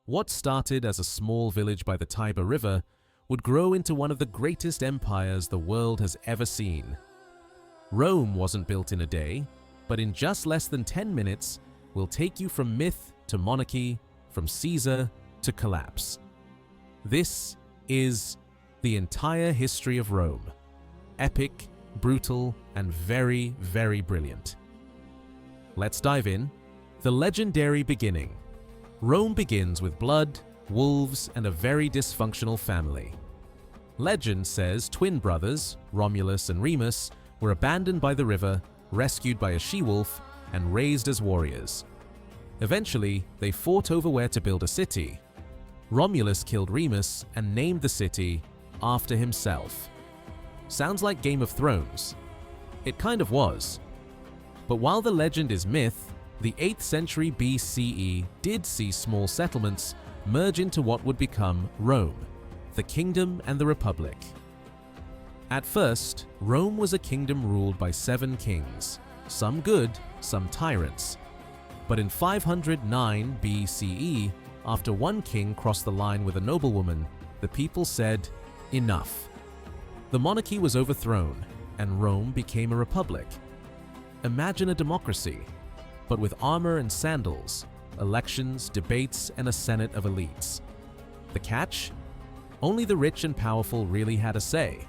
What started as a small village by the Tiber River would grow into one of the greatest empires the world has ever seen. Rome wasn't built in a day, but in just less than 10 minutes, we'll take you from myth to monarchy, from Caesar to collapse. This is the entire history of Rome. Epic, brutal, and very, very brilliant. Let's dive in. The legendary beginning. Rome begins with blood, wolves, and a very dysfunctional family. Legend says twin brothers, Romulus and Remus, were abandoned by the river, rescued by a she-wolf, and raised as warriors. Eventually, they fought over where to build a city. Romulus killed Remus and named the city after himself. Sounds like Game of Thrones. It kind of was. But while the legend is myth, the 8th century BCE did see small settlements merge into what would become Rome, the kingdom and the republic. At first, Rome was a kingdom ruled by 7 kings, some good, some tyrants. But in 509 BCE, after one king crossed the line with a noblewoman, the people said, "Enough." The monarchy was overthrown, and Rome became a republic. Imagine a democracy, but with armor and sandals, elections, debates, and a senate of elites. The catch? Only the rich and powerful really had a say.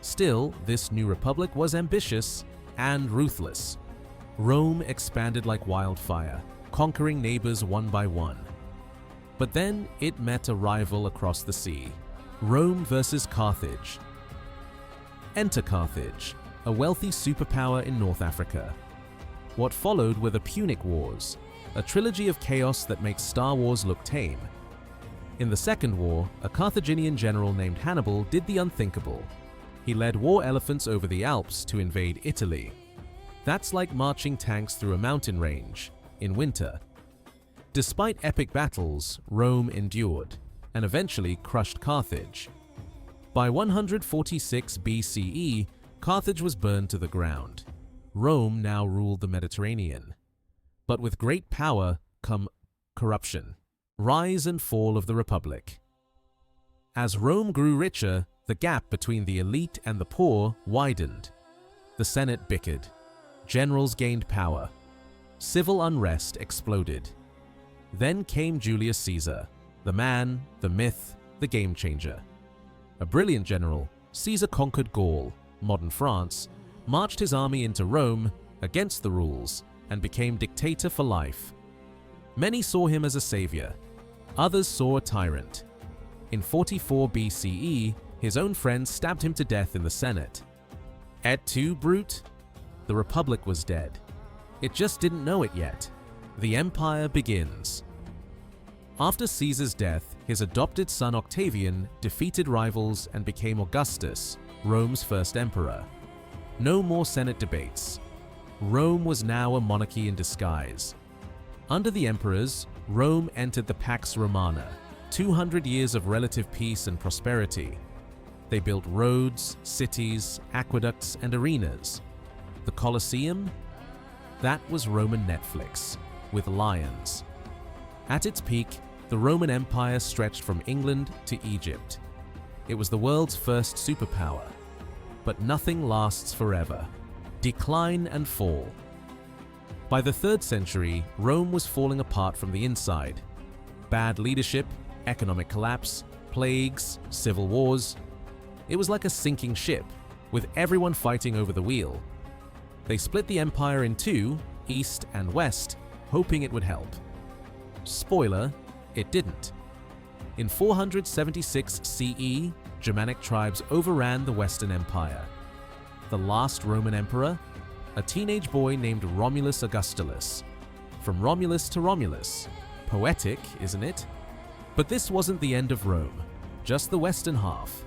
Still, this new republic was ambitious and ruthless. Rome expanded like wildfire, conquering neighbors one by one. But then it met a rival across the sea. Rome versus Carthage. Enter Carthage, a wealthy superpower in North Africa. What followed were the Punic Wars, a trilogy of chaos that makes Star Wars look tame. In the Second War, a Carthaginian general named Hannibal did the unthinkable. He led war elephants over the Alps to invade Italy. That's like marching tanks through a mountain range in winter. Despite epic battles, Rome endured and eventually crushed Carthage. By 146 BCE, Carthage was burned to the ground. Rome now ruled the Mediterranean. But with great power come corruption, rise and fall of the Republic. As Rome grew richer, the gap between the elite and the poor widened. The Senate bickered. Generals gained power. Civil unrest exploded. Then came Julius Caesar, the man, the myth, the game changer. A brilliant general, Caesar conquered Gaul, modern France, marched his army into Rome against the rules, and became dictator for life. Many saw him as a savior. Others saw a tyrant. In 44 BCE, his own friends stabbed him to death in the Senate. Et tu, brute? The Republic was dead. It just didn't know it yet. The empire begins. After Caesar's death, his adopted son Octavian defeated rivals and became Augustus, Rome's first emperor. No more Senate debates. Rome was now a monarchy in disguise. Under the emperors, Rome entered the Pax Romana, 200 years of relative peace and prosperity. They built roads, cities, aqueducts, and arenas. The Colosseum? That was Roman Netflix, with lions. At its peak, the Roman Empire stretched from England to Egypt. It was the world's first superpower. But nothing lasts forever. Decline and fall. By the 3rd century, Rome was falling apart from the inside. Bad leadership, economic collapse, plagues, civil wars. It was like a sinking ship, with everyone fighting over the wheel. They split the empire in two, east and west, hoping it would help. Spoiler, it didn't. In 476 CE, Germanic tribes overran the Western Empire. The last Roman emperor? A teenage boy named Romulus Augustulus. From Romulus to Romulus. Poetic, isn't it? But this wasn't the end of Rome, just the western half.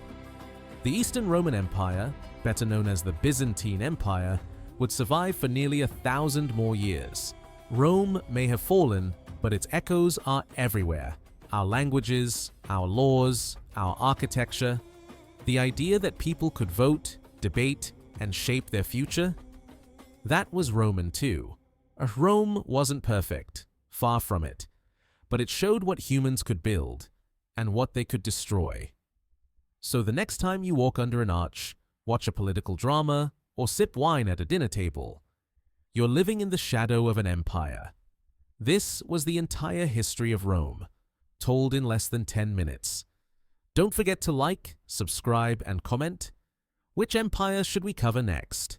The Eastern Roman Empire, better known as the Byzantine Empire, would survive for nearly 1,000 more years. Rome may have fallen, but its echoes are everywhere. Our languages, our laws, our architecture. The idea that people could vote, debate, and shape their future? That was Roman too. Rome wasn't perfect, far from it. but it showed what humans could build and what they could destroy. So the next time you walk under an arch, watch a political drama, or sip wine at a dinner table, you're living in the shadow of an empire. This was the entire history of Rome, told in less than 10 minutes. Don't forget to like, subscribe, and comment. Which empire should we cover next?